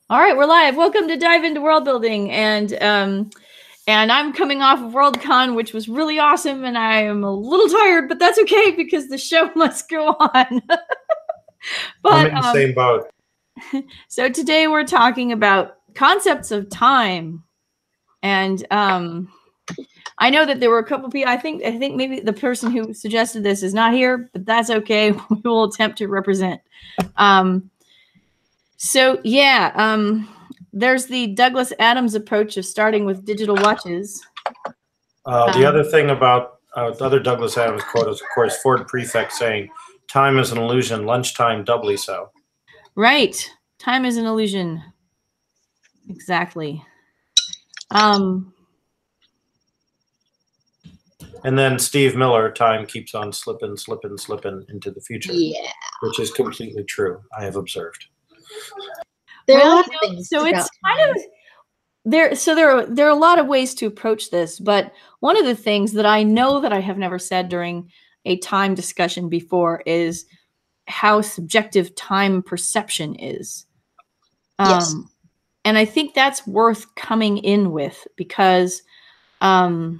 All right, we're live. Welcome to Dive into World Building, and I'm coming off of WorldCon, which was really awesome, and I am a little tired, but that's okay because the show must go on. But I'm in the same boat. So today we're talking about concepts of time, and I know that there were a couple people. I think maybe the person who suggested this is not here, but that's okay. We will attempt to represent. So yeah, there's the Douglas Adams approach of starting with digital watches. The other thing about the other Douglas Adams quote is, of course, Ford Prefect saying, "Time is an illusion, lunchtime doubly so." Right. Time is an illusion. Exactly. And then Steve Miller, time keeps on slipping, slipping, slipping into the future. Yeah. Which is completely true, I have observed. There are a lot of things so it's kind of there. So there are a lot of ways to approach this, but one of the things that I know that I have never said during a time discussion before is how subjective time perception is. Yes. And I think that's worth coming in with because our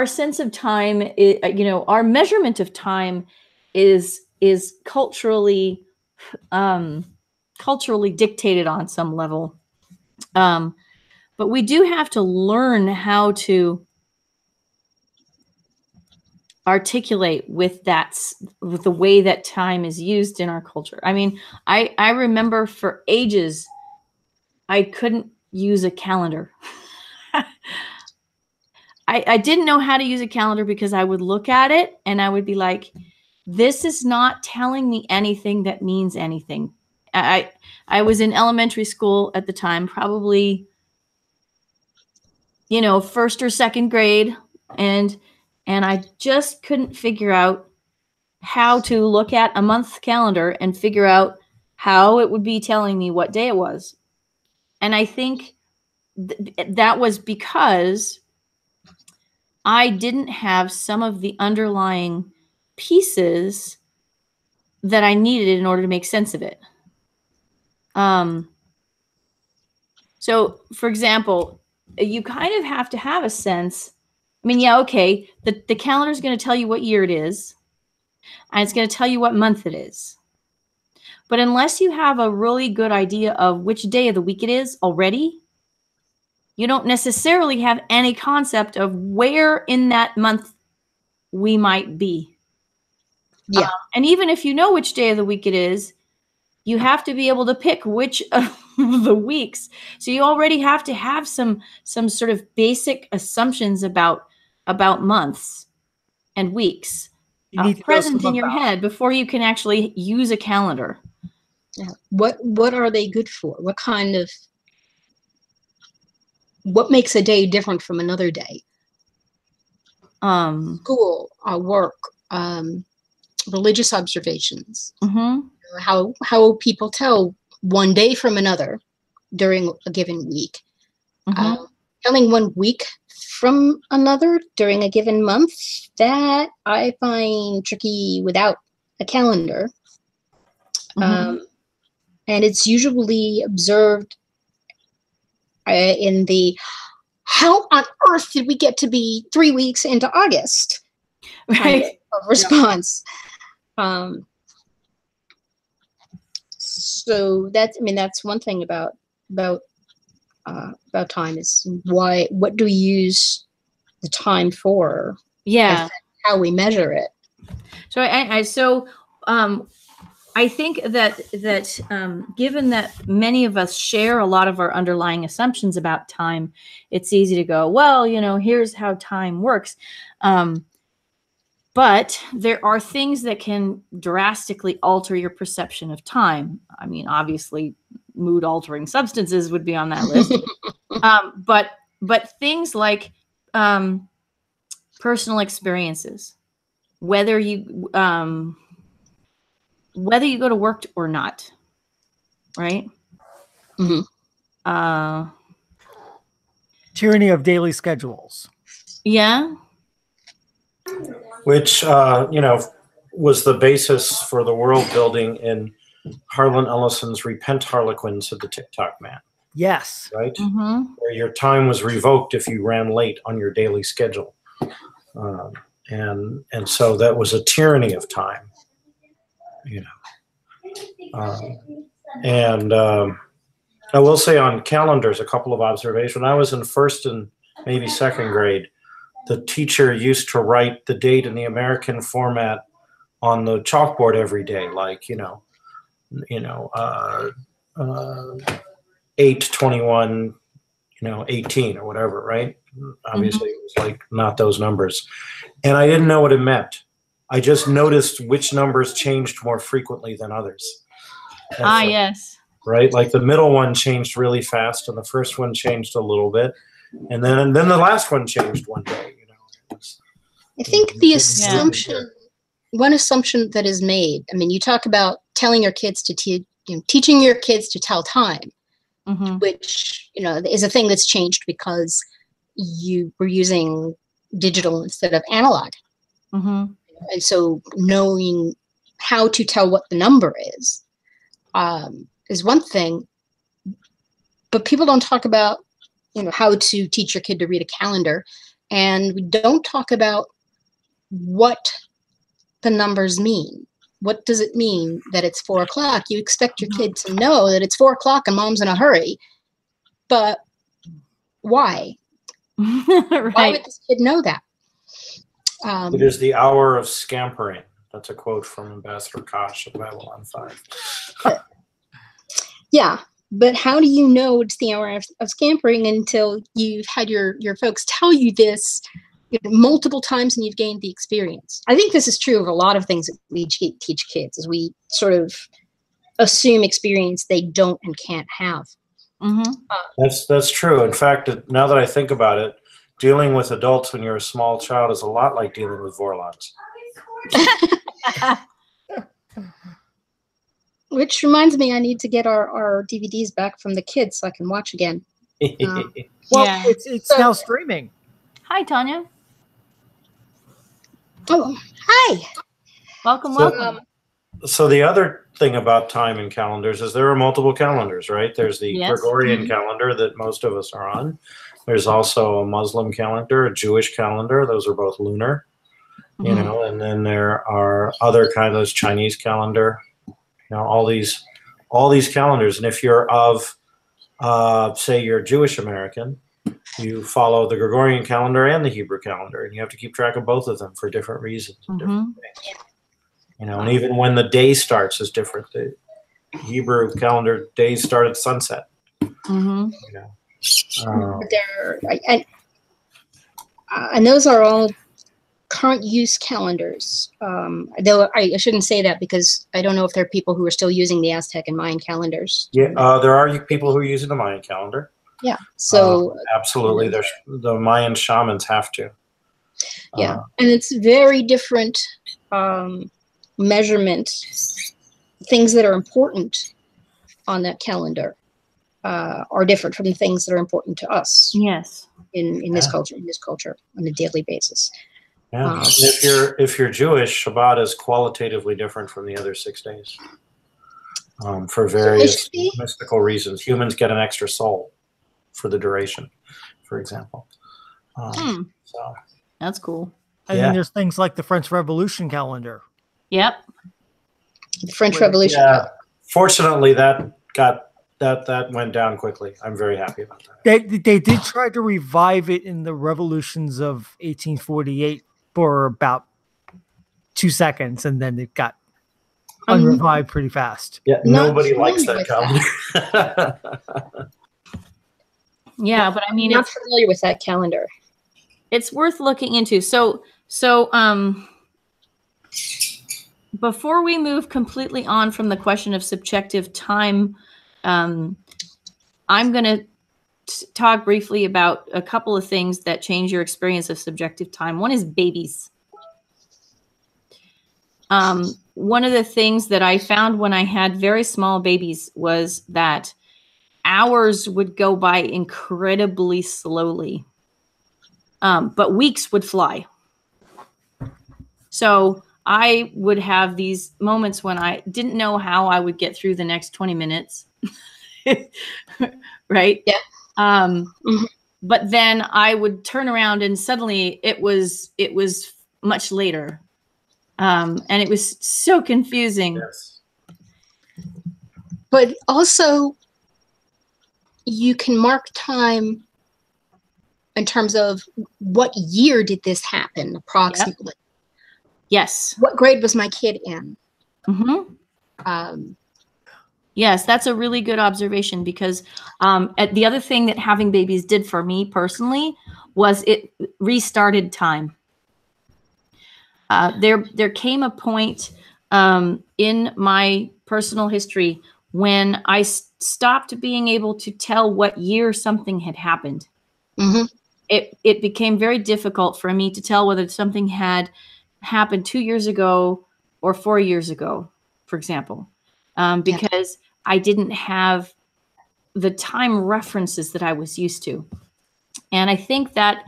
sense of time, our measurement of time is culturally dictated on some level. But we do have to learn how to articulate with the way that time is used in our culture. I mean, I remember for ages, I couldn't use a calendar. I didn't know how to use a calendar because I would look at it and I would be like, this is not telling me anything that means anything. I was in elementary school at the time, probably, first or second grade. And I just couldn't figure out how to look at a month calendar and figure out how it would be telling me what day it was. And I think that was because I didn't have some of the underlying pieces that I needed in order to make sense of it. So, for example, you kind of have to have a sense. I mean, yeah, okay, the calendar is going to tell you what year it is, and it's going to tell you what month it is. But unless you have a really good idea of which day of the week it is already, you don't necessarily have any concept of where in that month we might be. Yeah. And even if you know which day of the week it is, you have to be able to pick which of the weeks. So you already have to have some sort of basic assumptions about months and weeks present in your head before you can actually use a calendar. Yeah. What are they good for? What makes a day different from another day? School, work, religious observations. Mm-hmm. How people tell one day from another during a given week. Mm-hmm. Telling 1 week from another during a given month, that I find tricky without a calendar. Mm-hmm. And it's usually observed in the, how on earth did we get to be 3 weeks into August? Right. Kind of response. So that's one thing about time is what do we use the time for? Yeah. How we measure it. So I think that given that many of us share a lot of our underlying assumptions about time, it's easy to go, well, here's how time works. But there are things that can drastically alter your perception of time. I mean, obviously, mood-altering substances would be on that list. But things like personal experiences, whether you go to work or not, right? Mm-hmm. Tyranny of daily schedules. Yeah. Which, was the basis for the world building in Harlan Ellison's Repent Harlequins of the TikTok Man. Yes. Right? Mm-hmm. Where your time was revoked if you ran late on your daily schedule. And so that was a tyranny of time, you know. I will say on calendars, a couple of observations. When I was in first and maybe second grade, the teacher used to write the date in the American format on the chalkboard every day, like, 8/21, 18 or whatever, right? Obviously, it was like not those numbers. And I didn't know what it meant. I just noticed which numbers changed more frequently than others. Yes. Right? Like the middle one changed really fast, and the first one changed a little bit. And then the last one changed one day. I think the assumption, one assumption that is made, I mean, you talk about telling your kids to teaching your kids to tell time, which, is a thing that's changed because you were using digital instead of analog. And so knowing how to tell what the number is one thing, but people don't talk about, how to teach your kid to read a calendar. And we don't talk about what the numbers mean. What does it mean that it's 4 o'clock? You expect your kid to know that it's 4 o'clock and mom's in a hurry, but why? Right. Why would this kid know that? It is the hour of scampering. That's a quote from Ambassador Kosh of Babylon 5. Yeah, but how do you know it's the hour of scampering until you've had your folks tell you this multiple times and you've gained the experience? I think this is true of a lot of things that we teach kids, is we sort of assume experience they don't and can't have. That's true. In fact, now that I think about it, dealing with adults when you're a small child is a lot like dealing with Vorlons. Which reminds me, I need to get our DVDs back from the kids so I can watch again. It's now streaming. Hi, Tanya. Oh, hi. Welcome. So the other thing about time and calendars is there are multiple calendars, right? There's the Gregorian calendar that most of us are on. There's also a Muslim calendar, a Jewish calendar. Those are both lunar, and then there are other kinds of Chinese calendar, all these calendars. And if you're of, say you're Jewish American, you follow the Gregorian calendar and the Hebrew calendar, and you have to keep track of both of them for different reasons and different things. And even when the day starts is different. The Hebrew calendar days start at sunset. And those are all current use calendars. Though I shouldn't say that because I don't know if there are people who are still using the Aztec and Mayan calendars. Yeah, there are people who are using the Mayan calendar. Yeah, so absolutely, the Mayan shamans have to. Yeah, and it's very different measurement. Things that are important on that calendar are different from the things that are important to us. Yes, in this culture, on a daily basis. Yeah, if you're Jewish, Shabbat is qualitatively different from the other 6 days for various mystical reasons. Humans get an extra soul for the duration, for example. So that's cool. And then there's things like the French Revolution calendar. Yep. The French Revolution. Yeah. Fortunately, that went down quickly. I'm very happy about that. They did try to revive it in the revolutions of 1848 for about 2 seconds, and then it got unrevived pretty fast. Yeah, nobody likes that calendar. Yeah, but I mean, I'm not familiar with that calendar. It's worth looking into. So before we move completely on from the question of subjective time, I'm going to talk briefly about a couple of things that change your experience of subjective time. One is babies. One of the things that I found when I had very small babies was that hours would go by incredibly slowly, but weeks would fly. So I would have these moments when I didn't know how I would get through the next 20 minutes. Right? Yeah. But then I would turn around and suddenly it was much later. And it was so confusing. Yes. But also, you can mark time in terms of what year did this happen, approximately. Yep. Yes. What grade was my kid in? Yes, that's a really good observation, because the other thing that having babies did for me personally was it restarted time. There came a point in my personal history when I stopped being able to tell what year something had happened. It became very difficult for me to tell whether something had happened 2 years ago or 4 years ago, for example, because I didn't have the time references that I was used to. And I think that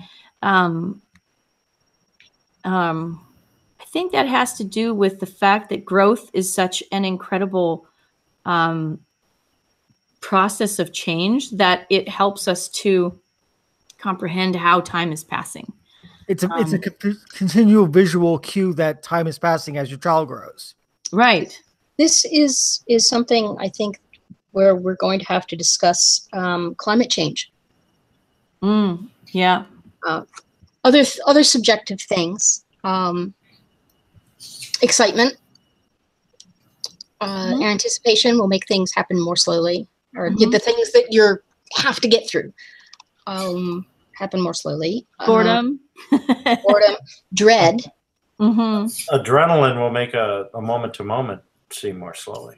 has to do with the fact that growth is such an incredible process of change that it helps us to comprehend how time is passing. It's a continual visual cue that time is passing as your child grows. Right. This is something I think where we're going to have to discuss climate change. Yeah. Other subjective things. Excitement, anticipation will make things happen more slowly, or the things that you have to get through happen more slowly. Boredom, dread. Adrenaline will make a moment to moment seem more slowly,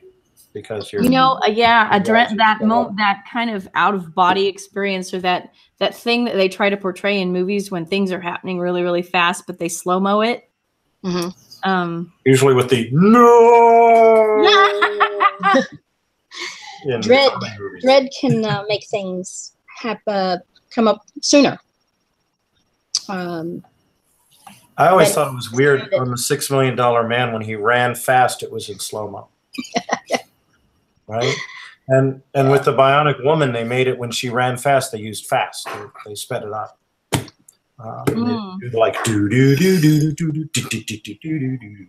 because you're that kind of out of body experience, or that thing that they try to portray in movies when things are happening really, really fast, but they slow-mo it. Usually with the no. Dread can make things come up sooner. I always thought it was weird on the $6 Million Man, when he ran fast, it was in slow-mo. Right? And with the Bionic Woman, they made it when she ran fast, they used fast. They sped it up. They do like do do do do do do do do do do do.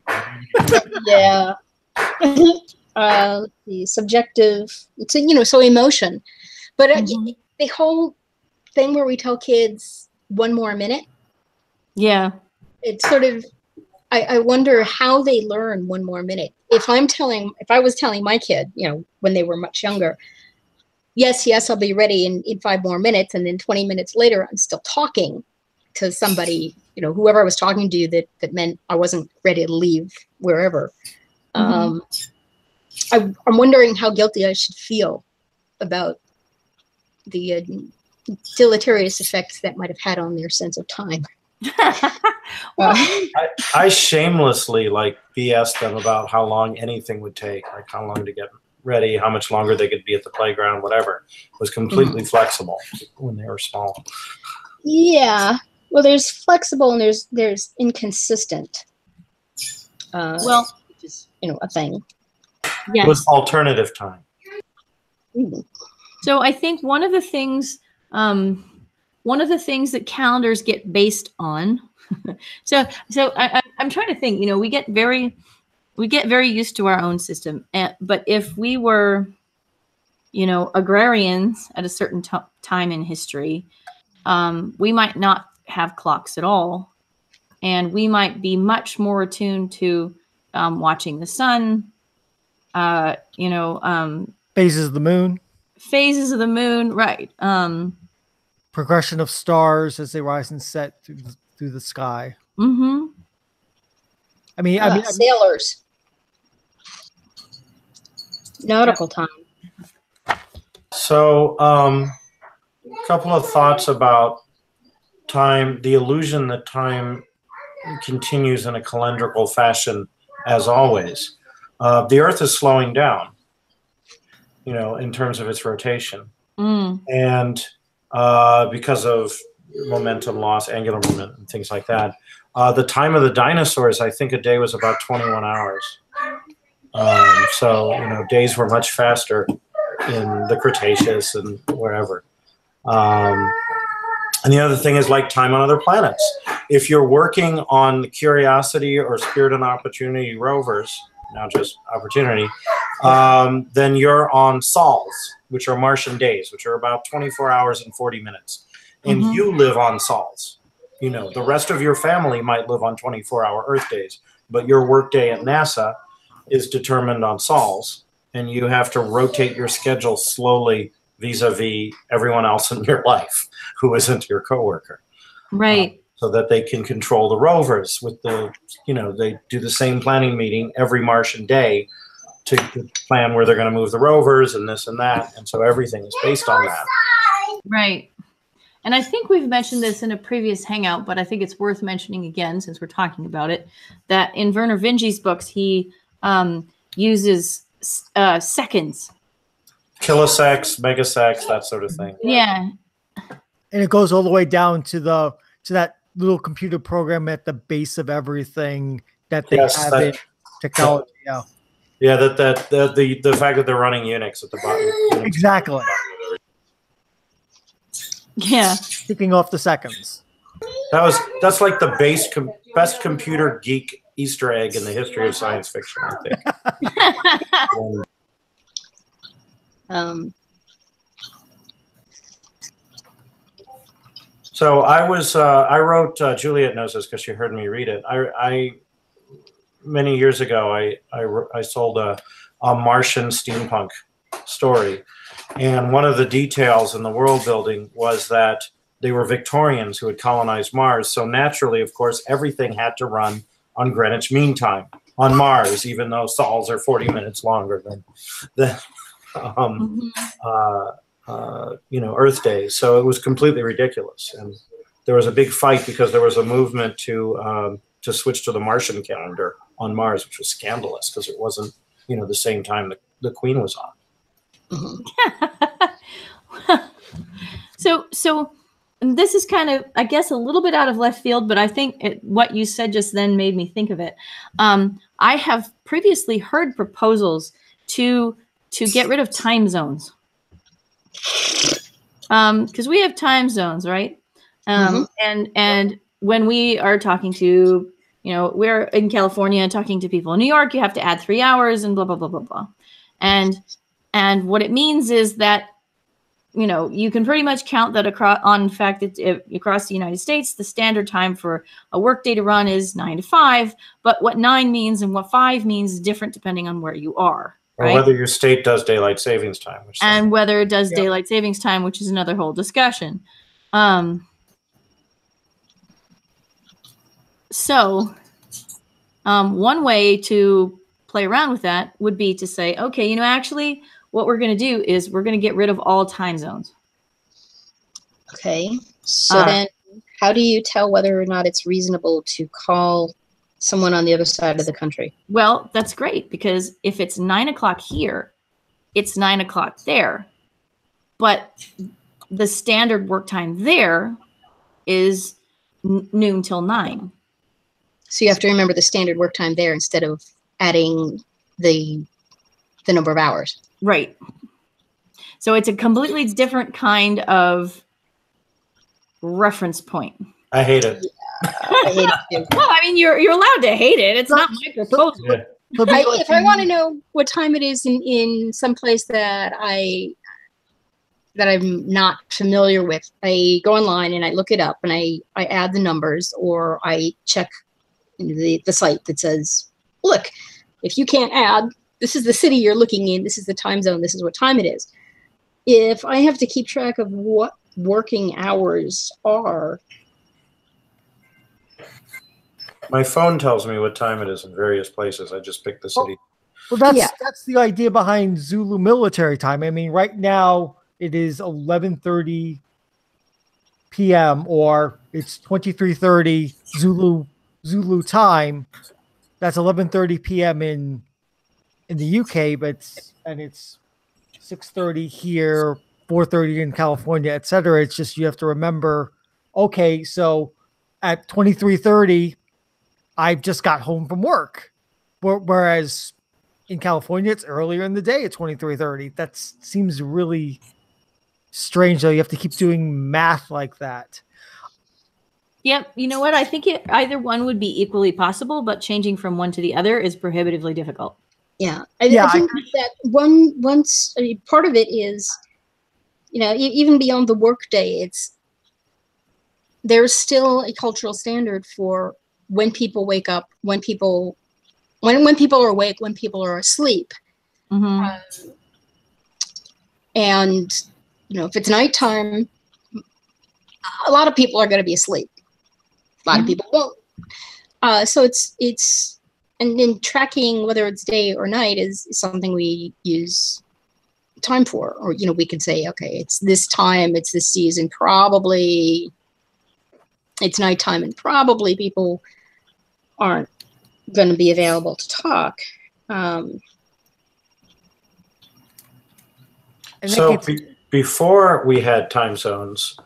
Yeah. The subjective, so emotion, but the whole thing where we tell kids 1 more minute. Yeah. It's sort of, I wonder how they learn 1 more minute. If I was telling my kid, when they were much younger, yes, I'll be ready in 5 more minutes. And then 20 minutes later, I'm still talking to somebody, whoever I was talking to, that meant I wasn't ready to leave wherever. I'm wondering how guilty I should feel about the deleterious effects that might have had on their sense of time. I shamelessly BS them about how long anything would take, like how long to get ready, how much longer they could be at the playground, whatever. It was completely flexible when they were small. Yeah. Well, there's flexible and there's inconsistent. Which is, a thing. Yes. It was alternative time. So I think one of the things that calendars get based on. so I'm trying to think. We get very used to our own system. But if we were, agrarians at a certain time in history, we might not have clocks at all, and we might be much more attuned to watching the sun. Phases of the moon. Phases of the moon, right? Progression of stars as they rise and set through the sky. Mm-hmm. I mean, sailors. Nautical time. So, a couple of thoughts about time, the illusion that time continues in a calendrical fashion as always. The Earth is slowing down, in terms of its rotation. And because of momentum loss, angular momentum, things like that. The time of the dinosaurs, I think a day was about 21 hours. So, days were much faster in the Cretaceous and wherever. And the other thing is like time on other planets. If you're working on the Curiosity or Spirit and Opportunity rovers, now just Opportunity, then you're on sols, which are Martian days, which are about 24 hours and 40 minutes. And you live on sols. The rest of your family might live on 24-hour Earth days, but your workday at NASA is determined on sols, and you have to rotate your schedule slowly vis-a-vis everyone else in your life who isn't your coworker. Right. So that they can control the rovers with they do the same planning meeting every Martian day to plan where they're going to move the rovers and this and that. And so everything is based on that. Right. And I think we've mentioned this in a previous hangout, but I think it's worth mentioning again since we're talking about it, that in Werner Vinge's books, he uses seconds. Kiloseconds, megaseconds, that sort of thing. Yeah. And it goes all the way down to that little computer program at the base of everything that they have in technology. Yeah. Yeah, the fact that they're running Unix at the bottom. Exactly. Yeah. Ticking off the seconds. That's like the best computer geek Easter egg in the history of science fiction, I think. So I wrote, Juliet knows this because she heard me read it. I many years ago, I sold a Martian steampunk story. And one of the details in the world building was that they were Victorians who had colonized Mars. So naturally, of course, everything had to run on Greenwich Mean Time on Mars, even though sols are 40 minutes longer than Earth days. So it was completely ridiculous. And there was a big fight because there was a movement to switch to the Martian calendar on Mars, which was scandalous because it wasn't, the same time the Queen was on. So this is kind of, I guess, a little bit out of left field, but I think what you said just then made me think of it. I have previously heard proposals to get rid of time zones. Because we have time zones, right? And when we are talking to, we're in California talking to people in New York, you have to add 3 hours and blah, blah, blah, blah, blah. And what it means is that, you can pretty much count that across the United States, the standard time for a workday to run is 9 to 5. But what 9 means and what 5 means is different depending on where you are. Right? Or whether your state does daylight savings time. Whether it does daylight savings time, which is another whole discussion. So one way to play around with that would be to say, okay, actually, what we're going to do is we're going to get rid of all time zones. Okay. So then how do you tell whether or not it's reasonable to call someone on the other side of the country? Well, that's great, because if it's 9 o'clock here, it's 9 o'clock there. But the standard work time there is noon till 9. So you have to remember the standard work time there instead of adding the number of hours. Right. So it's a completely different kind of reference point. I hate it. I hate it too. Well, I mean, you're allowed to hate it. It's not my proposal. Yeah. If I want to know what time it is in some place that I'm not familiar with, I go online and I look it up and I add the numbers, or I check the site that says, look, if you can't add, this is the city you're looking in, this is the time zone, this is what time it is. If I have to keep track of what working hours are, my phone tells me what time it is in various places. I just pick the city. Well, that's the idea behind Zulu military time. I mean, right now it is 11:30 p.m. or it's 23:30 Zulu time. That's 11:30 p.m. in the UK, but it's 6:30 here, 4:30 in California, etc. It's just you have to remember. Okay, so at 23:30 I've just got home from work. Whereas in California, it's earlier in the day at 23:30. That seems really strange, though. You have to keep doing math like that. Yep. You know what? I think either one would be equally possible, but changing from one to the other is prohibitively difficult. Yeah. I think that part of it is, even beyond the workday, there's still a cultural standard for when people wake up, when people are awake, when people are asleep. Mm-hmm. And, if it's nighttime, a lot of people are going to be asleep. A lot of people won't. So and then tracking whether it's day or night is something we use time for. Or, we could say, okay, it's this time, it's this season, probably it's nighttime, and probably people aren't going to be available to talk. So before we had time zones,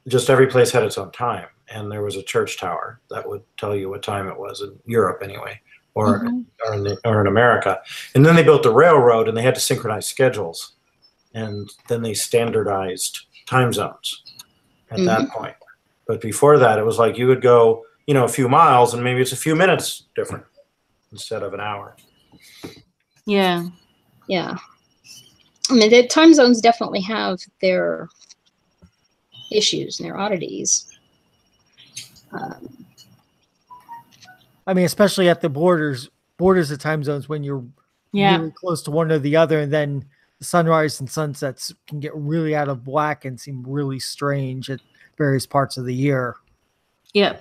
just every place had its own time, and there was a church tower that would tell you what time it was in Europe anyway, or in America. And then they built the railroad, and they had to synchronize schedules, and then they standardized time zones at that point. But before that, it was like you would go, a few miles, and maybe it's a few minutes different instead of an hour. Yeah. Yeah. I mean, the time zones definitely have their issues and their oddities. I mean, especially at the borders of time zones, when you're really close to one or the other, and then the sunrise and sunsets can get really out of whack and seem really strange at various parts of the year. Yeah.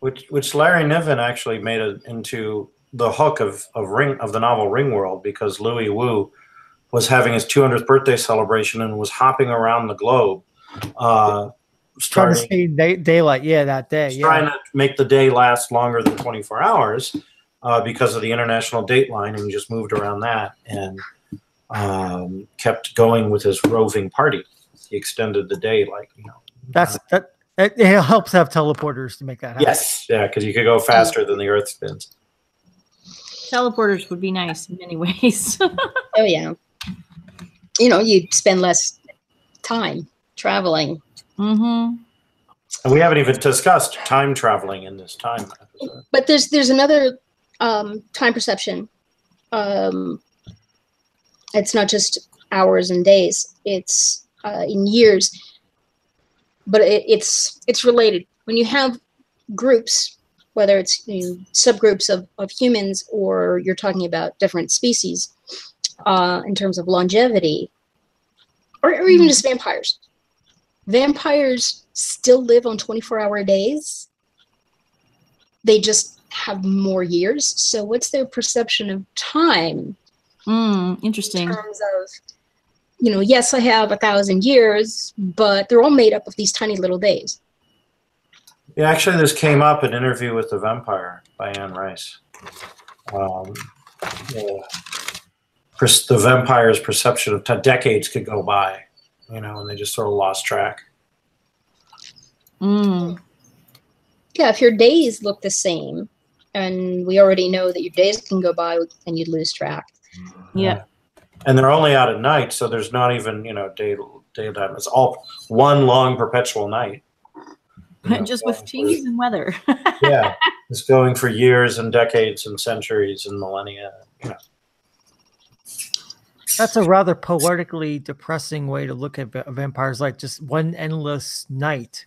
Which Larry Niven actually made it into the hook of the novel Ringworld, because Louis Wu was having his 200th birthday celebration and was hopping around the globe, trying to stay in daylight. Yeah, that day. Trying to make the day last longer than 24 hours because of the international date line, and he just moved around that and kept going with his roving party. He extended the day, It helps have teleporters to make that happen. Yes, yeah, because you could go faster than the Earth spins. Teleporters would be nice in many ways. Oh yeah. You'd spend less time traveling. Mm-hmm. And we haven't even discussed time traveling in this time episode. But there's another time perception. It's not just hours and days. It's in years. But it's related. When you have groups, whether it's subgroups of humans, or you're talking about different species, in terms of longevity, or even just vampires. Vampires still live on 24-hour days. They just have more years. So what's their perception of time? Interesting. In terms of, yes, I have 1,000 years, but they're all made up of these tiny little days. Yeah, actually, this came up in Interview with the Vampire by Anne Rice. The vampire's perception of time, decades could go by, and they just sort of lost track. Yeah, if your days look the same, and we already know that your days can go by and you'd lose track. Yeah. And they're only out at night, so there's not even, daytime. It's all one long perpetual night. Just with changes in weather. Yeah, it's going for years and decades and centuries and millennia. That's a rather poetically depressing way to look at vampires, like just one endless night.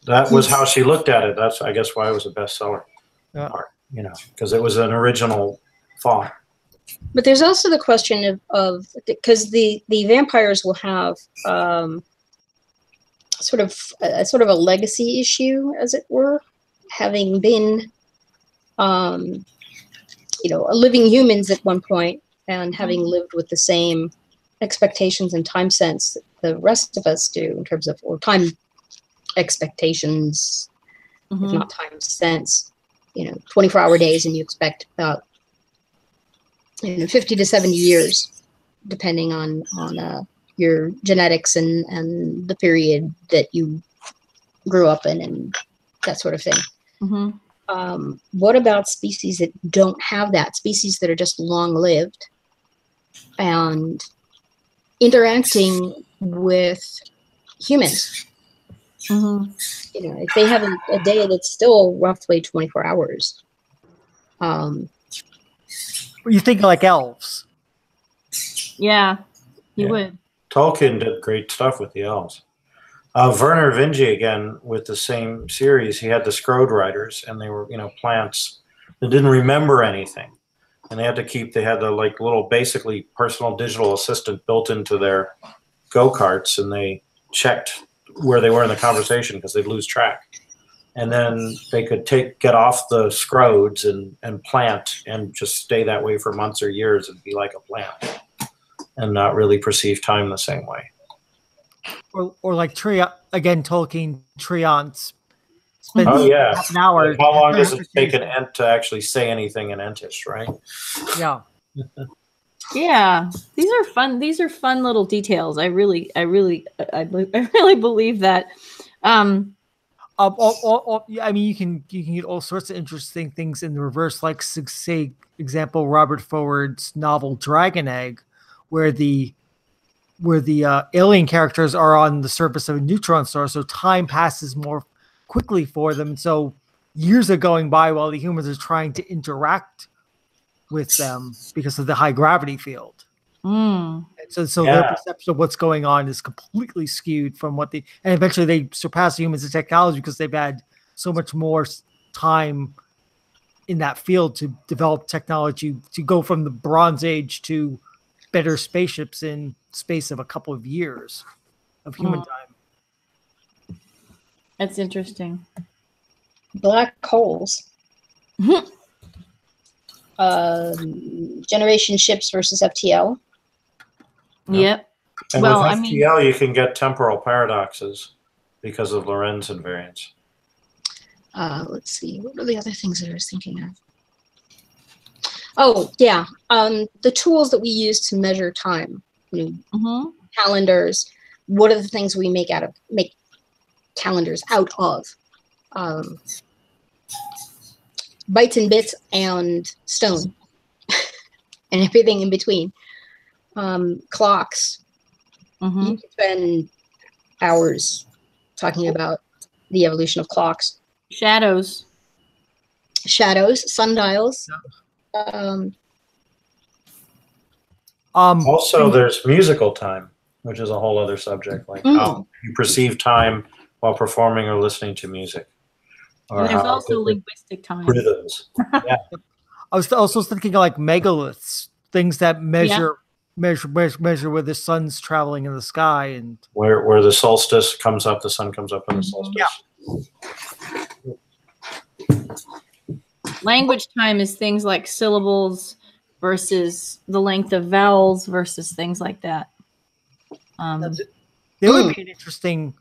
That was how she looked at it. That's, I guess, why it was a bestseller. Because it was an original thought. But there's also the question of because the vampires will have sort of a legacy issue, as it were, having been living humans at one point, and having lived with the same expectations and time sense that the rest of us do in terms of, or time expectations, if not time sense. 24-hour days, and you expect about 50 to 70 years, depending on your genetics and the period that you grew up in and that sort of thing. What about species that don't have that? Species that are just long-lived and interacting with humans. Mm-hmm. You know, if they have a day that's still roughly 24 hours. You think like elves? Yeah, you would. Tolkien did great stuff with the elves. Werner Vinge, again, with the same series, he had the Scrode Riders, and they were, plants that didn't remember anything. And they had the like little basically personal digital assistant built into their go-karts, and they checked where they were in the conversation because they'd lose track. And then they could get off the Scrodes and plant and just stay that way for months or years and be like a plant and not really perceive time the same way. Or like again, Tolkien, treants. Oh yeah, half an hour. Like how long does it take an ent to actually say anything in Entish, right? Yeah. Yeah, these are fun. These are fun little details. I really believe that. I mean, you can get all sorts of interesting things in the reverse, like say example Robert Forward's novel Dragon Egg, where the alien characters are on the surface of a neutron star, so time passes more quickly for them. So years are going by while the humans are trying to interact with them because of the high gravity field. Mm. So their perception of what's going on is completely skewed from and eventually they surpass humans in technology because they've had so much more time in that field to develop technology to go from the Bronze Age to better spaceships in space of a couple of years of human time. That's interesting. Black holes. Generation ships versus FTL. Yep. And with FTL, you can get temporal paradoxes because of Lorentz invariance. Let's see. What are the other things that I was thinking of? Oh, yeah. The tools that we use to measure time. Calendars. What are the things we make calendars out of? Bytes and bits and stone and everything in between. Clocks. You can spend hours talking about the evolution of clocks. Shadows, sundials. Also, there's musical time, which is a whole other subject, like how you perceive time while performing or listening to music. And there's also linguistic time. Rhythms. Yeah. I was also thinking of like megaliths, things that measure where the sun's traveling in the sky and where the solstice comes up, the sun comes up in the solstice. Yeah. Language time is things like syllables versus the length of vowels versus things like that. There would be an interesting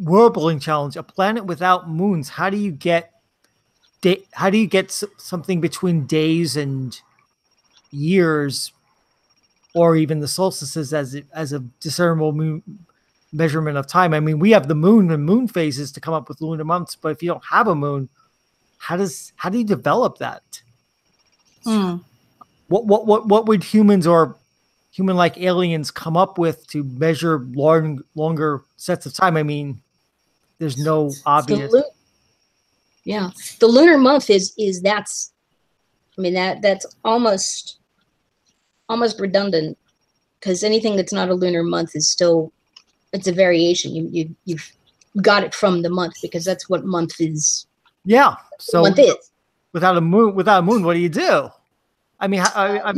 worldbuilding challenge. A planet without moons. How do you get something between days and years, or even the solstices as a discernible measurement of time? I mean, we have the moon and moon phases to come up with lunar months, but if you don't have a moon, how do you develop that? What would humans or human-like aliens come up with to measure longer sets of time? I mean, there's no obvious. The lunar month is that's almost redundant, because anything that's not a lunar month is still, it's a variation. You've got it from the month because that's what month is. Yeah. So month is. Without a moon, what do you do? I mean, what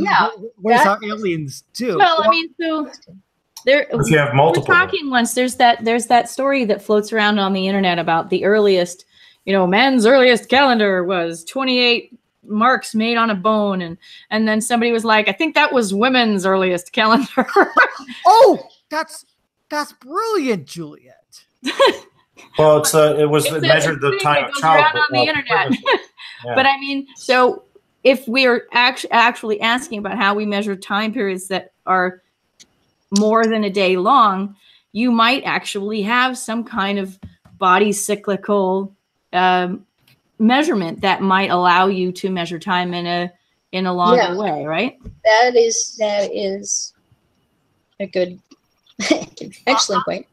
does our aliens do? Well, I mean, so there. If you have multiple. We're talking once. There's that story that floats around on the internet about the earliest. Man's earliest calendar was 28 marks made on a bone, and then somebody was like, I think that was women's earliest calendar. Oh, that's brilliant, Juliet. Well, it measured the time of childhood on the internet. Yeah. But I mean, so if we are actually asking about how we measure time periods that are more than a day long, you might actually have some kind of body cyclical measurement that might allow you to measure time in a longer way, right? That is a good, excellent point.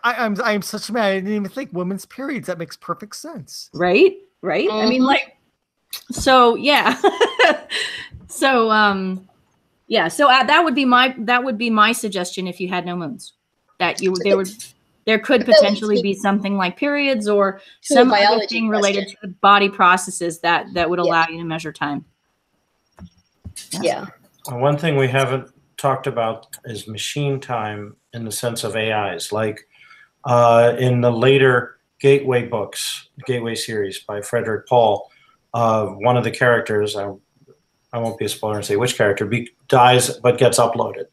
I'm such a man. I didn't even think women's periods. That makes perfect sense. Right. I mean, like, so yeah. So so that would be my suggestion if you had no moons, that there could potentially be something like periods or some other thing related to the body processes that would allow you to measure time. Yeah. One thing we haven't talked about is machine time in the sense of AIs, like in the later Gateway books, Gateway series by Frederick Paul, one of the characters, I won't be a spoiler and say which character, dies but gets uploaded.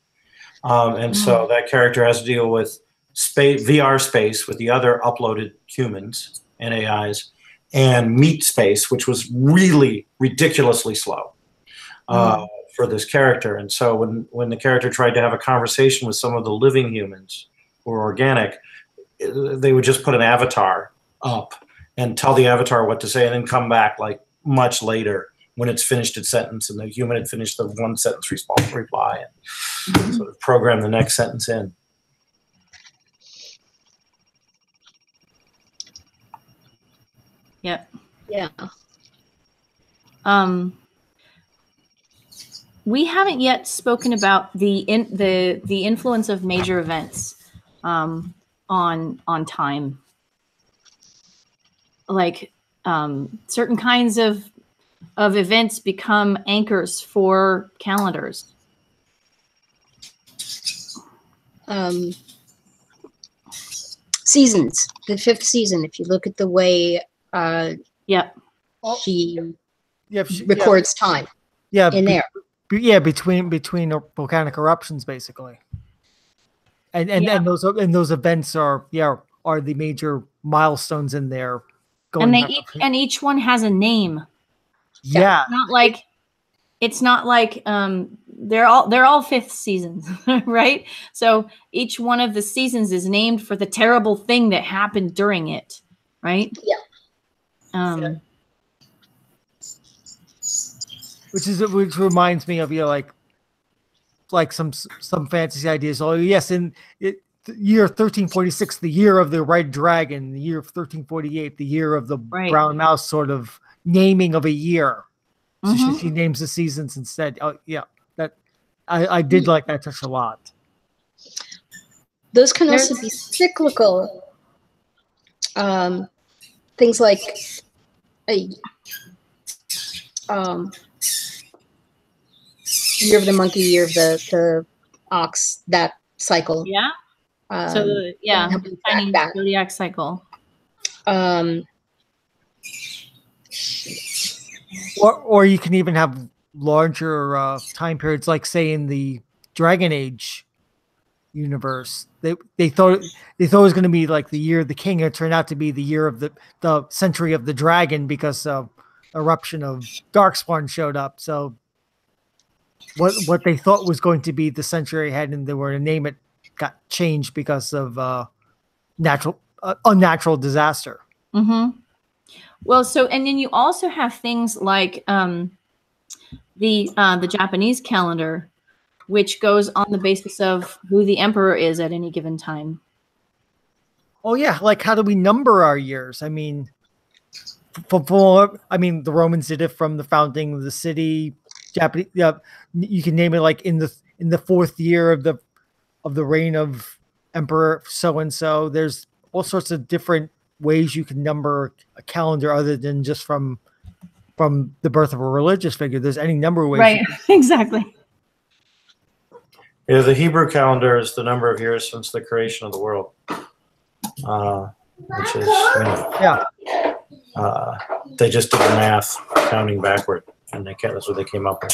And so that character has to deal with VR space with the other uploaded humans and AIs, and meat space, which was really ridiculously slow for this character. And so when the character tried to have a conversation with some of the living humans who were organic, they would just put an avatar up and tell the avatar what to say, and then come back like much later when it's finished its sentence and the human had finished the one sentence reply, and sort of program the next sentence in. Yep. Yeah. We haven't yet spoken about the influence of major events on time. Like certain kinds of events become anchors for calendars. Seasons. The 5th season. If you look at the way she records time. Yeah, in there. Between volcanic eruptions, basically. And those events are the major milestones in there. And each one has a name. Yeah. It's not like they're all 5th seasons, right? So each one of the seasons is named for the terrible thing that happened during it, right? Yeah. Which reminds me of like some fantasy ideas. Oh yes, in year 1346, the year of the red dragon, the year of 1348, the year of the brown mouse, sort of naming of a year. So she names the seasons instead. Oh yeah, that I did like that touch a lot. Those can also be cyclical. Things like year of the monkey, year of the ox, that cycle. Yeah. Chinese zodiac cycle. Or you can even have larger time periods, like say in the Dragon Age universe. They thought it was going to be like the year of the king. It turned out to be the year of the century of the dragon, because eruption of Darkspawn showed up. So what they thought was going to be the century ahead, and they were to name it, got changed because of unnatural disaster. Well, so and then you also have things like the Japanese calendar, which goes on the basis of who the emperor is at any given time. Oh yeah, like how do we number our years? I mean, the Romans did it from the founding of the city. Japanese, you can name it like in the 4th year of the reign of Emperor so and so. There's all sorts of different ways you can number a calendar other than just from the birth of a religious figure. There's any number of ways. Right, exactly. Yeah, the Hebrew calendar is the number of years since the creation of the world, which is they just did the math counting backward, and that's what they came up with.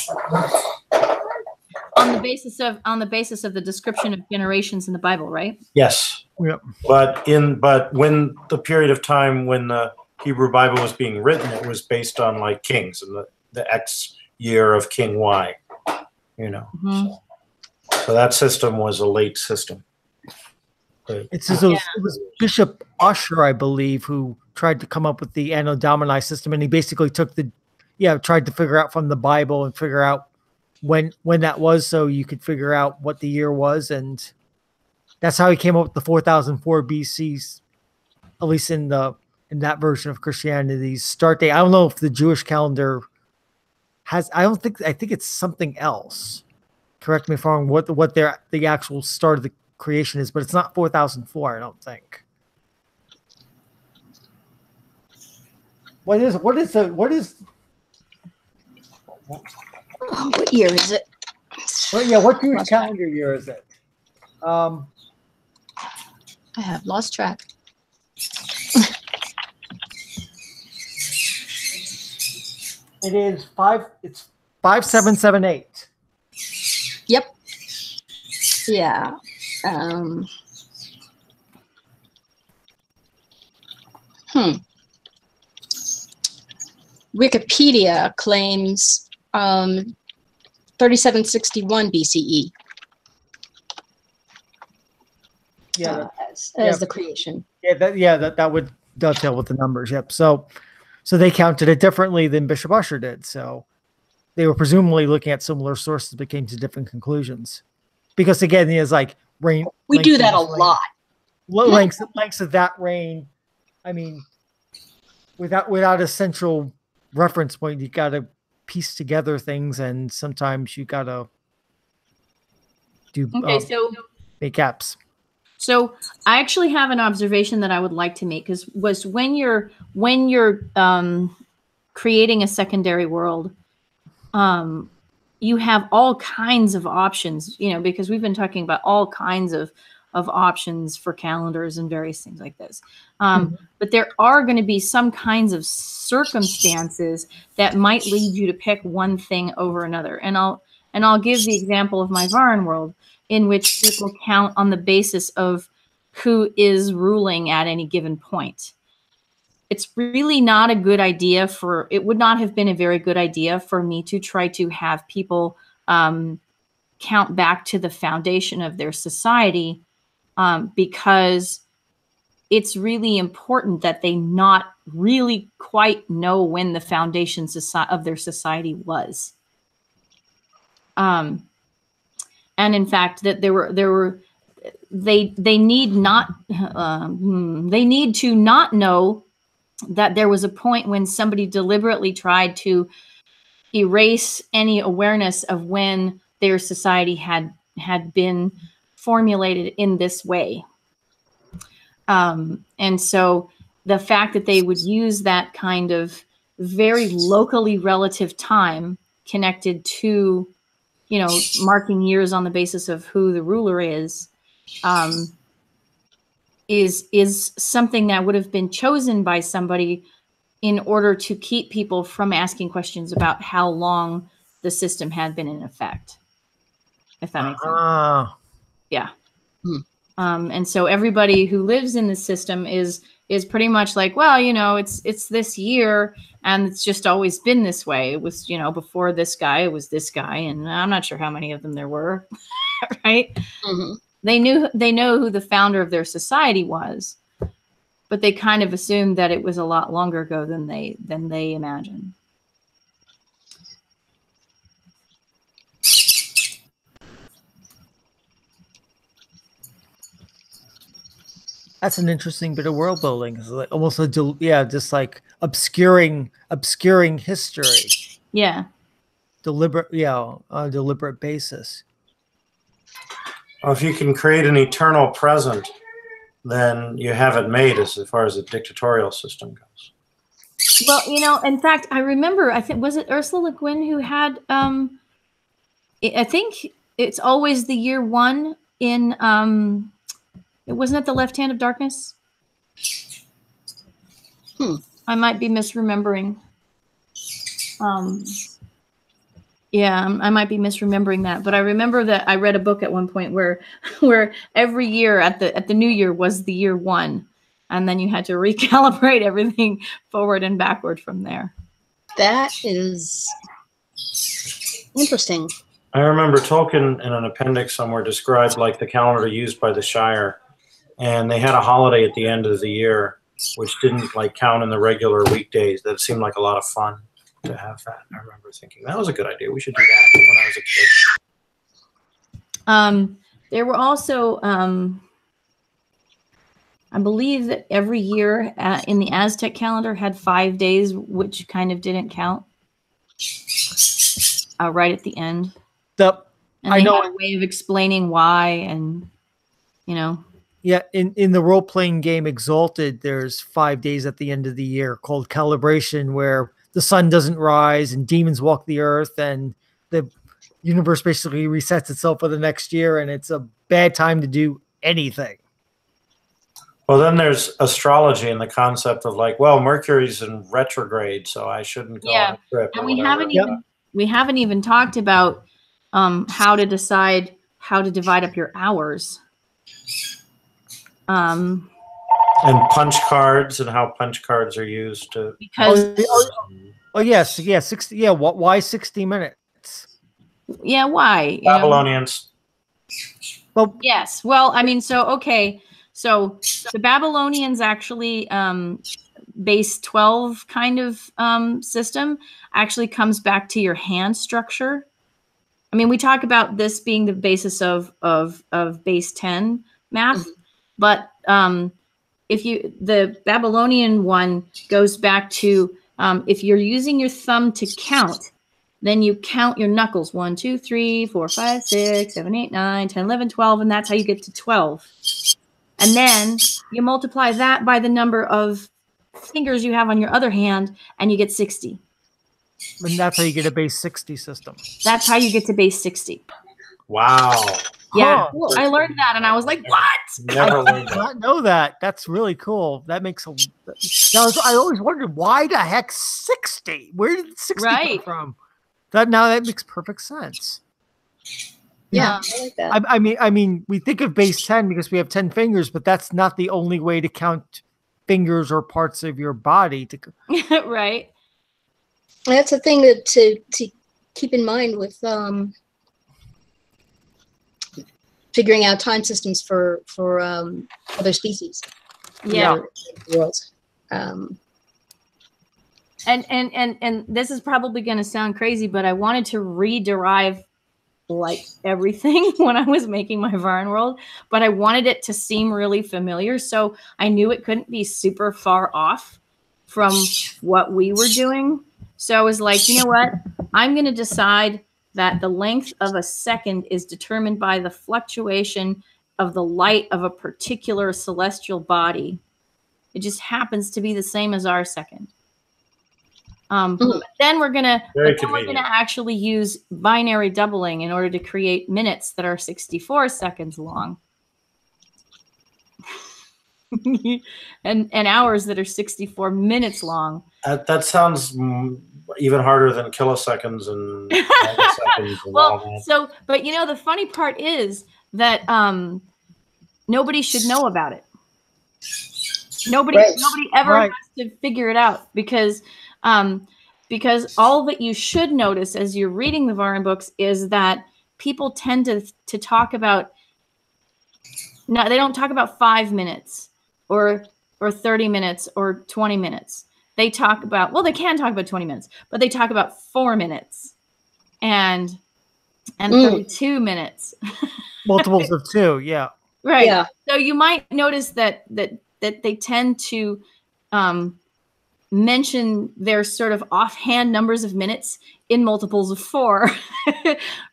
On the basis of the description of generations in the Bible, right? Yes. Yep. But when the period of time when the Hebrew Bible was being written, it was based on like kings and the X year of King Y, Mm-hmm. So that system was a late system. It was Bishop Ussher, I believe, who tried to come up with the Anno Domini system, and he basically took tried to figure out from the Bible and figure out when that was, so you could figure out what the year was, and that's how he came up with the 4004 BC, at least in that version of Christianity's start date. I don't know if the Jewish calendar has. I think it's something else. Correct me if I'm wrong. What the actual start of the creation is, but it's not 4004. I don't think. What is? Oh, what year is it? Well, yeah, what Jewish calendar year is it? I have lost track. It is 5778. Yep. Yeah. Wikipedia claims 3761 BCE. Yeah, as the creation. That would dovetail with the numbers. Yep. So they counted it differently than Bishop Ussher did. So they were presumably looking at similar sources, but came to different conclusions. Because again, it's like rain. We do that a lot. Lengths of that rain. I mean, without a central reference point, you got to piece together things, and sometimes you got to do make gaps. So I actually have an observation that I would like to make, was when you're creating a secondary world, you have all kinds of options, because we've been talking about all kinds of options for calendars and various things like this. But there are going to be some kinds of circumstances that might lead you to pick one thing over another. And I'll give the example of my Varan world, in which people count on the basis of who is ruling at any given point. It's really not a good idea it would not have been a very good idea for me to try to have people count back to the foundation of their society, because it's really important that they not really quite know when the foundation of their society was. And in fact, that they need to not know that there was a point when somebody deliberately tried to erase any awareness of when their society had been formulated in this way. And so the fact that they would use that kind of very locally relative time connected to, marking years on the basis of who the ruler is something that would have been chosen by somebody in order to keep people from asking questions about how long the system had been in effect. If that makes sense. Yeah. And so everybody who lives in the system is pretty much like, well, it's this year, and it's just always been this way. It was, before this guy, it was this guy, and I'm not sure how many of them there were, right? Mm-hmm. They know who the founder of their society was, but they kind of assumed that it was a lot longer ago than they imagined. That's an interesting bit of world building. It's like almost just like obscuring history. Yeah. On a deliberate basis. Well, if you can create an eternal present, then you have it made as far as the dictatorial system goes. Well, in fact, I remember, was it Ursula Le Guin who had, I think it's always the year one in, it wasn't it The Left Hand of Darkness? I might be misremembering. Yeah, I might be misremembering that, but I remember that I read a book at one point where every year at the new year was the year one, and then you had to recalibrate everything forward and backward from there. That is interesting. I remember Tolkien in an appendix somewhere described like the calendar used by the Shire and they had a holiday at the end of the year, which didn't like count in the regular weekdays. That seemed like a lot of fun to have that. I remember thinking that was a good idea. We should do that when I was a kid. There were also, I believe that every year in the Aztec calendar had 5 days, which kind of didn't count. Right at the end. And I know a way of explaining why, and you know. Yeah, in the role-playing game Exalted, there's 5 days at the end of the year called Calibration, where the sun doesn't rise and demons walk the earth, and the universe basically resets itself for the next year, and it's a bad time to do anything. Well, then there's astrology and the concept of like, well, Mercury's in retrograde, so I shouldn't go on a trip. And we haven't even talked about how to decide how to divide up your hours. And punch cards and how punch cards are used to. Because yes, 60. Yeah, why 60 minutes? Yeah, why? Babylonians. Well, yes. Well, I mean, so okay. So the Babylonians actually base 12 kind of system actually comes back to your hand structure. I mean, we talk about this being the basis of base 10 math, but the Babylonian one goes back to if you're using your thumb to count, then you count your knuckles 1, 2, 3, 4, 5, 6, 7, 8, 9, 10, 11, 12, and that's how you get to 12. And then you multiply that by the number of fingers you have on your other hand, and you get 60. And that's how you get a base 60 system. That's how you get to base 60. Wow. Yeah, I learned that, and I was like, "What?" Never learned that. I did not know that. That's really cool. That makes a. I always wondered why the heck 60. Where did 60 come from? That makes perfect sense. Yeah, I like that. I mean, we think of base 10 because we have 10 fingers, but that's not the only way to count fingers or parts of your body. Right. That's a thing to keep in mind with figuring out time systems for other species. Yeah. Worlds. And this is probably going to sound crazy, but I wanted to rederive like everything when I was making my Varn world, but I wanted it to seem really familiar. So I knew it couldn't be super far off from what we were doing. So I was like, you know what? I'm going to decide that the length of a second is determined by the fluctuation of the light of a particular celestial body. It just happens to be the same as our second. But then we're gonna actually use binary doubling in order to create minutes that are 64 seconds long, and hours that are 64 minutes long. That sounds even harder than kiloseconds and megaseconds. And all that. But you know, the funny part is that nobody should know about it. Nobody ever has to figure it out because all that you should notice as you're reading the Varn books is that people tend to talk about, they don't talk about 5 minutes or 30 minutes or 20 minutes. They talk about, well, they can talk about 20 minutes, but they talk about 4 minutes and 32 minutes. Multiples of 2, yeah. Right. Yeah. So you might notice that they tend to mention their sort of offhand numbers of minutes in multiples of 4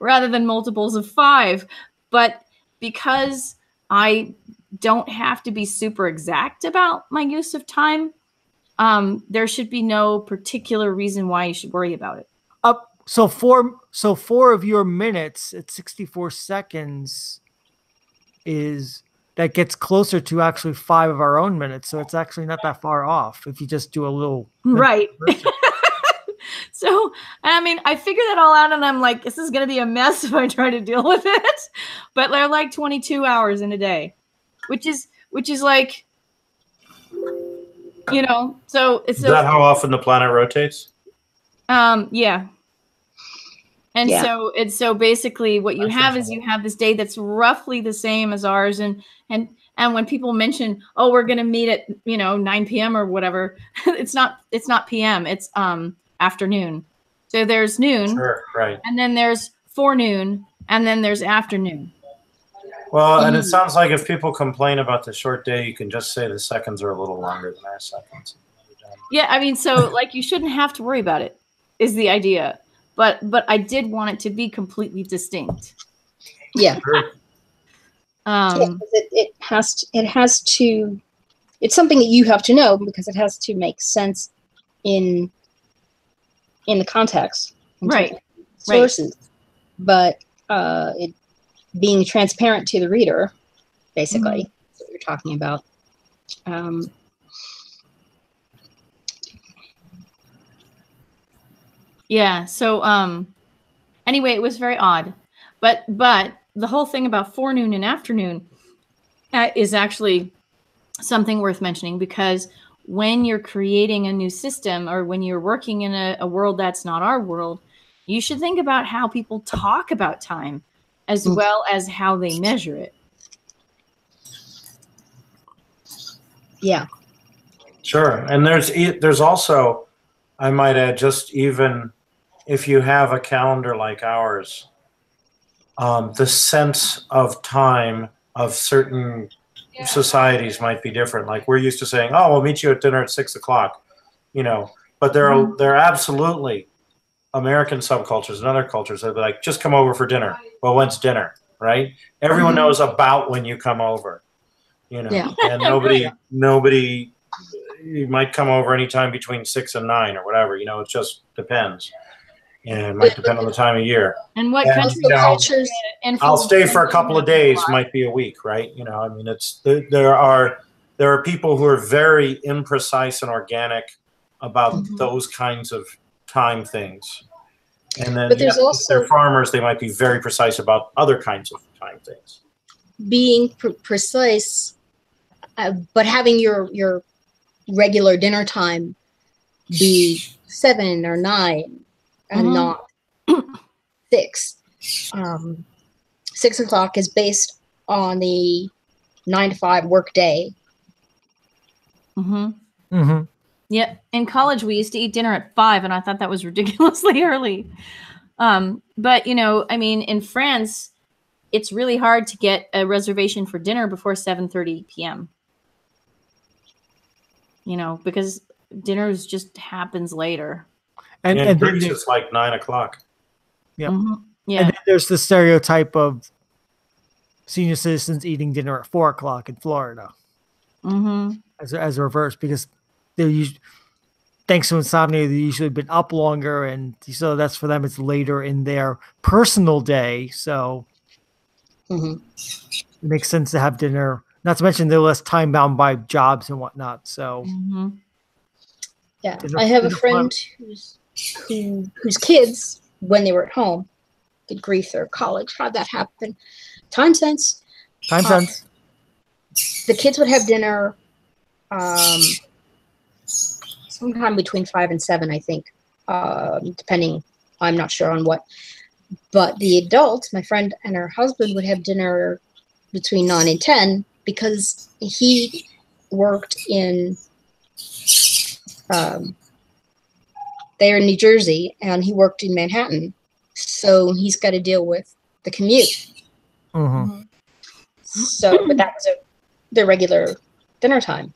rather than multiples of 5. But because I don't have to be super exact about my use of time, there should be no particular reason why you should worry about it. So four of your minutes at 64 seconds that gets closer to actually 5 of our own minutes. So it's actually not that far off if you just do a little. Right. So, I mean, I figured that all out and I'm like, this is going to be a mess if I try to deal with it. But they're like 22 hours in a day, which is like, you know, so it's. Is that how often the planet rotates? Yeah. And so basically what you have is you have this day that's roughly the same as ours. And And when people mention, oh, we're going to meet at 9 p.m. or whatever, it's not p.m. It's afternoon. So there's noon, Sure, right? And then there's forenoon, and then there's afternoon. Well, and it sounds like if people complain about the short day, you can just say the seconds are a little longer than our seconds. Yeah, I mean, so like you shouldn't have to worry about it, is the idea. But I did want it to be completely distinct. Yeah. Sure. It has to. It's something that you have to know because it has to make sense in the context, right? Sources, but it being transparent to the reader, basically, is what you're talking about. Yeah. So anyway, it was very odd, but the whole thing about forenoon and afternoon is actually something worth mentioning, because when you're creating a new system or when you're working in a world that's not our world, you should think about how people talk about time as well as how they measure it. Yeah. Sure. And there's also, I might add, just even if you have a calendar like ours, the sense of time of certain societies might be different. Like we're used to saying, "Oh, we'll meet you at dinner at 6 o'clock," But there are absolutely American subcultures and other cultures that are like, "Just come over for dinner." Well, when's dinner, right? Everyone knows about when you come over, Yeah. and nobody. You might come over anytime between 6 and 9 or whatever. It just depends. And it might depend on the time of year. And what country cultures? I'll stay for a couple of days, might be a week, right? I mean, there are people who are very imprecise and organic about those kinds of time things. And then there's also, if they're farmers, they might be very precise about other kinds of time things. Being precise, but having your regular dinner time be 7 or 9 and not 6. 6 o'clock is based on the 9 to 5 work day. Yeah. In college, we used to eat dinner at 5, and I thought that was ridiculously early. But I mean, in France, it's really hard to get a reservation for dinner before 7:30 p.m. Because dinner just happens later. And in Greece, it's like 9 o'clock. Yeah. Yeah. And then there's the stereotype of senior citizens eating dinner at 4 o'clock in Florida. As a reverse, because they're usually, thanks to insomnia, they've usually been up longer, and so that's for them. It's later in their personal day, so it makes sense to have dinner. Not to mention they're less time bound by jobs and whatnot. So, yeah, I have a friend whose kids, when they were at home, good grief, their college, how'd that happen? Time sense. The kids would have dinner sometime between 5 and 7, I think, depending, I'm not sure on what. But the adults, my friend and her husband, would have dinner between 9 and 10 because he worked in, there in New Jersey, and he worked in Manhattan. So he's got to deal with the commute. So, but that was their regular dinner time.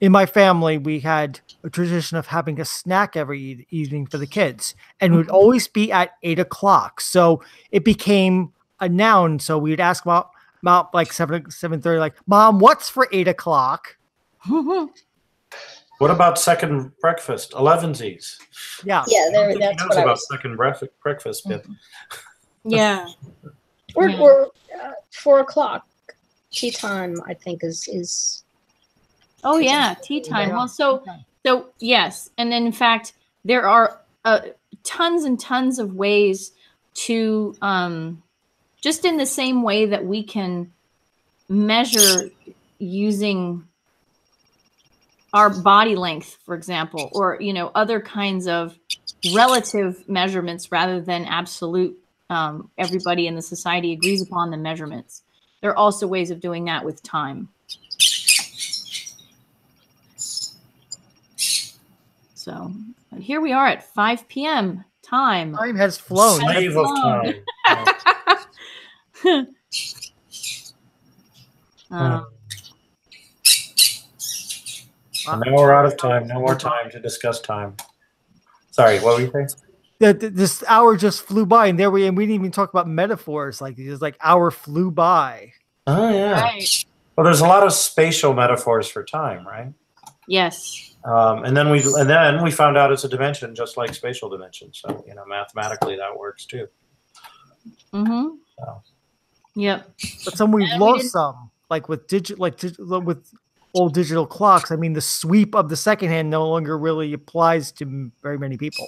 In my family, we had a tradition of having a snack every evening for the kids, and it would always be at 8 o'clock. So it became a noun. So we'd ask Mom like 7:30, like, "Mom, what's for 8 o'clock?" What about second breakfast? 11sies. Yeah, that's what I about was. Second breakfast, Pip. Yeah. Or 4 o'clock tea time, I think is. Oh yeah, tea time. Well, so yes, and then in fact there are tons and tons of ways to just in the same way that we can measure using our body length, for example, or other kinds of relative measurements rather than absolute. Everybody in the society agrees upon the measurements. there are also ways of doing that with time. So here we are at 5 p.m. Time. Time has flown. Slave of time. And now we're out of time. No more time to discuss time. Sorry, what were you saying? This hour just flew by, and we didn't even talk about metaphors. Like it's like hour flew by. Oh yeah. Right. Well, there's a lot of spatial metaphors for time, right? Yes. And then we found out it's a dimension, just like spatial dimension. So mathematically that works too. Mm-hmm. So. Yep. But we've lost some, like with with old digital clocks. I mean, the sweep of the second hand no longer really applies to very many people.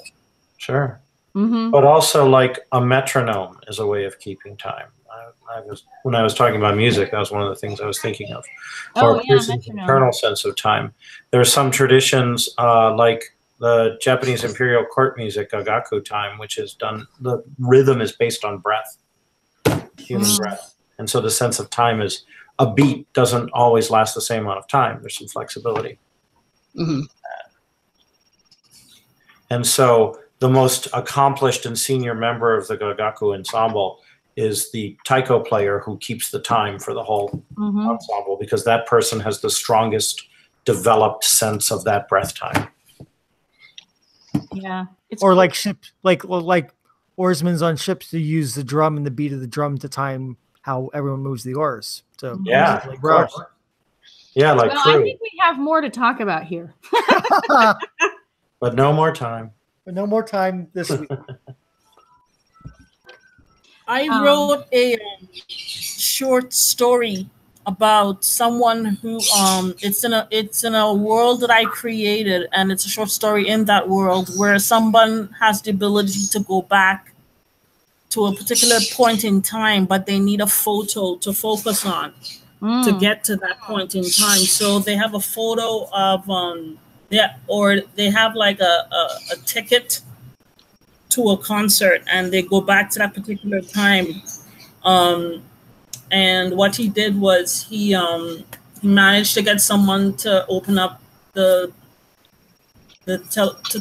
Sure. Mm-hmm. But also, like a metronome is a way of keeping time. When I was talking about music, that was one of the things I was thinking of. Oh, or a person's internal sense of time. There are some traditions, like the Japanese imperial court music, gagaku time, which is done. The rhythm is based on breath, human breath, and so the sense of time is a beat doesn't always last the same amount of time. There's some flexibility. Mm-hmm. And so the most accomplished and senior member of the gagaku ensemble is the taiko player who keeps the time for the whole ensemble, because that person has the strongest developed sense of that breath time. Yeah. Or like oarsmen on ships who use the drum and the beat of the drum to time how everyone moves the oars. So yeah, of course. Yeah, like I think we have more to talk about here. But no more time. But no more time this week. I wrote a short story about someone who it's in a world that I created, and it's a short story in that world where someone has the ability to go back to a particular point in time, but they need a photo to focus on to get to that point in time. So they have a photo of or they have like a ticket to a concert, and they go back to that particular time. And what he did was he managed to get someone to open up to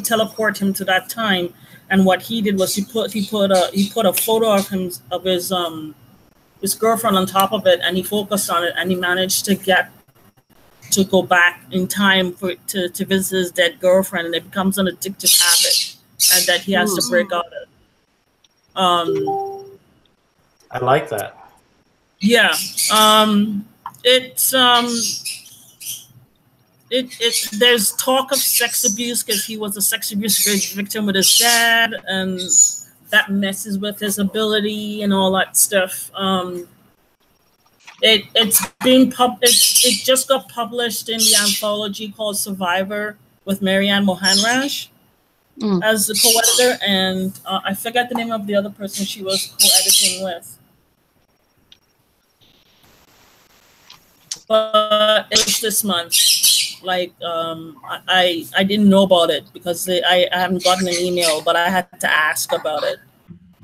teleport him to that time. And what he did was he put a photo of him of his girlfriend on top of it, and he focused on it, and he managed to go back in time to visit his dead girlfriend, and it becomes an addictive habit, and that he has to break out of. I like that. Yeah. There's talk of sex abuse because he was a sex abuse victim with his dad, and that messes with his ability and all that stuff. It just got published in the anthology called Survivor with Marianne Mohanraj as the co-editor, and I forget the name of the other person she was co-editing with. But it was this month. Like I didn't know about it because I haven't gotten an email, but I had to ask about it.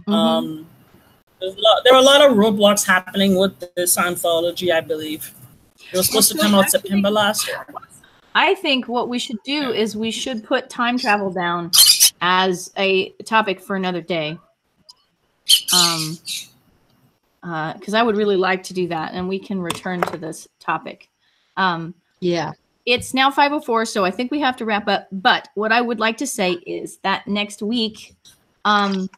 There are a lot of roadblocks happening with this anthology, I believe. It was supposed to come out September last year. I think what we should do is we should put time travel down as a topic for another day. Because I would really like to do that, and we can return to this topic. Yeah. It's now 5:04, so I think we have to wrap up. But what I would like to say is that next week, I'm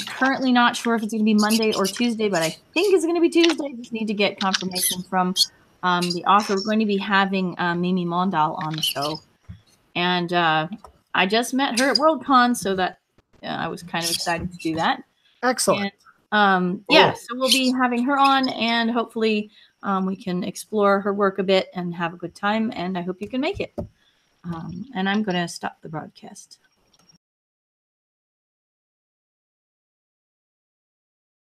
currently not sure if it's going to be Monday or Tuesday, but I think it's going to be Tuesday. I just need to get confirmation from the author. We're going to be having Mimi Mondal on the show. And I just met her at Worldcon, so that I was kind of excited to do that. Excellent. And, yeah, so we'll be having her on, and hopefully we can explore her work a bit and have a good time, and I hope you can make it. And I'm going to stop the broadcast.